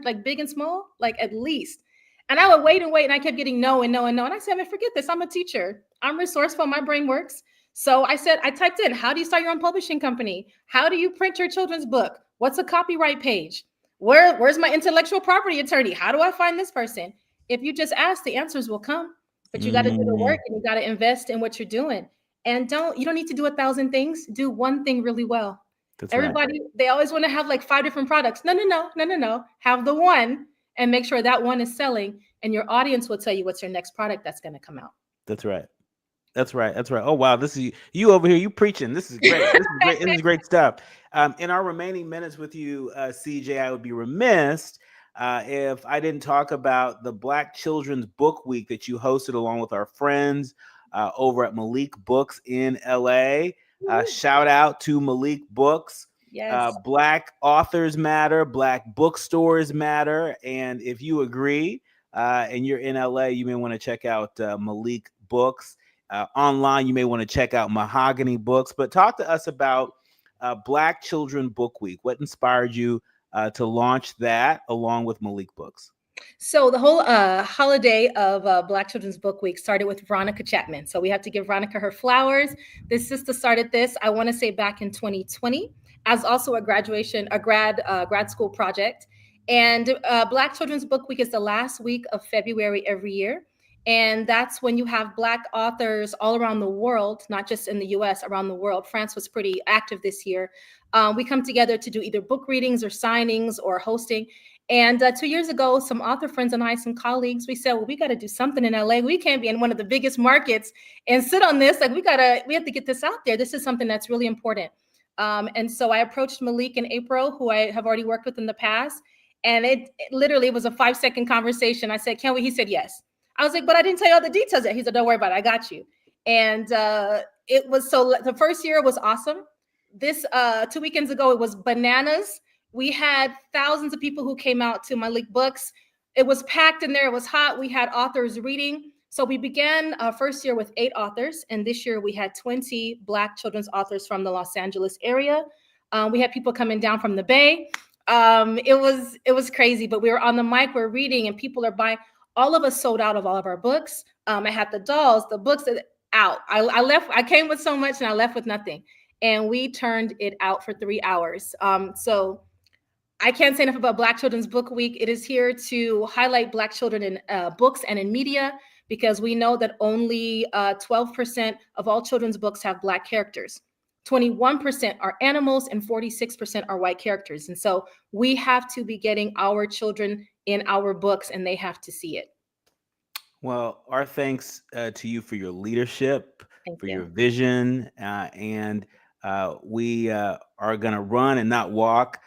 like big and small, like at least. And I would wait, and I kept getting no and no and no. And I said, forget this. I'm a teacher. I'm resourceful. My brain works. So I typed in, how do you start your own publishing company? How do you print your children's book? What's a copyright page? Where's my intellectual property attorney? How do I find this person? If you just ask, the answers will come. But you got to do the work and you got to invest in what you're doing. And you don't need to do 1,000 things. Do one thing really well. That's everybody, right. They always want to have like 5 different products. No. Have the one and make sure that one is selling. And your audience will tell you what's your next product that's going to come out. That's right. Oh, wow. This is you over here. You preaching. This is great. This is great stuff. In our remaining minutes with you, CJ, I would be remiss if I didn't talk about the Black Children's Book Week that you hosted along with our friends over at Malik Books in LA. Shout out to Malik Books. Yes. Black authors matter. Black bookstores matter. And if you agree and you're in LA, you may want to check out Malik Books. Online, you may want to check out Mahogany Books, but talk to us about Black Children Book Week. What inspired you to launch that along with Malik Books? So the whole holiday of Black Children's Book Week started with Veronica Chapman. So we have to give Veronica her flowers. This sister started this, I want to say back in 2020, as also a grad school project. And Black Children's Book Week is the last week of February every year. And that's when you have Black authors all around the world, not just in the US, around the world. France was pretty active this year. We come together to do either book readings or signings or hosting. And 2 years ago, some author friends and I, some colleagues, we said, well, we got to do something in LA. We can't be in one of the biggest markets and sit on this. Like we have to get this out there. This is something that's really important. And so I approached Malik in April, who I have already worked with in the past. And it literally was a 5-second conversation. I said, can we? He said, yes. I was like, but I didn't tell you all the details yet. He said, don't worry about it. I got you. And it was so the first year was awesome. This 2 weekends ago, it was bananas. We had thousands of people who came out to Malik Books. It was packed in there. It was hot. We had authors reading. So we began first year with 8 authors. And this year we had 20 Black children's authors from the Los Angeles area. We had people coming down from the Bay. It was crazy, but we were on the mic, we're reading, and people are buying. All of us sold out of all of our books. I had the dolls, the books out. I came with so much and I left with nothing. And we turned it out for 3 hours. So I can't say enough about Black Children's Book Week. It is here to highlight Black children in books and in media, because we know that only 12% of all children's books have Black characters. 21% are animals and 46% are white characters. And so we have to be getting our children in our books, and they have to see it. Well, our thanks to you for your leadership, Thank for you. your vision, and we are going to run and not walk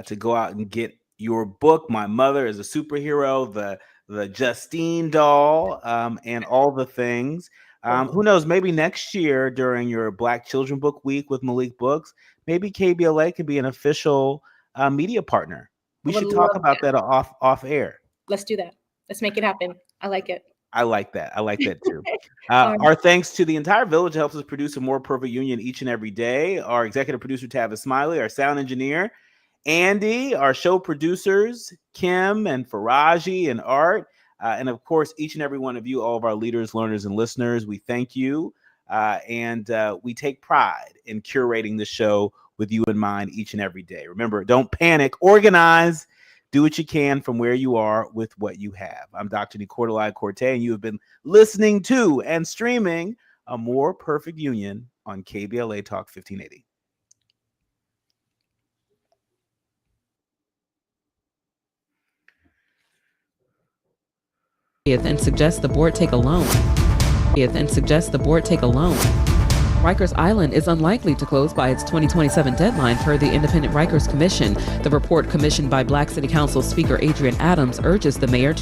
to go out and get your book. My Mother is a Superhero, the Justine doll, and all the things. Who knows, maybe next year during your Black Children Book Week with Malik Books, maybe KBLA could be an official media partner. We should talk about that off air. Let's do that. Let's make it happen. I like it. I like that. I like that too. Our thanks to the entire village that helps us produce a more perfect union each and every day. Our executive producer, Tavis Smiley, our sound engineer, Andy, our show producers, Kim and Faraji and Art, and of course, each and every one of you, all of our leaders, learners, and listeners. We thank you. And we take pride in curating the show with you in mind each and every day. Remember, don't panic, organize. Do what you can from where you are with what you have. I'm Dr. Nii-Quartelai Corte, and you have been listening to and streaming A More Perfect Union on KBLA Talk 1580. And suggest the board take a loan. Rikers Island is unlikely to close by its 2027 deadline per the Independent Rikers Commission. The report, commissioned by Black City Council Speaker Adrian Adams, urges the mayor to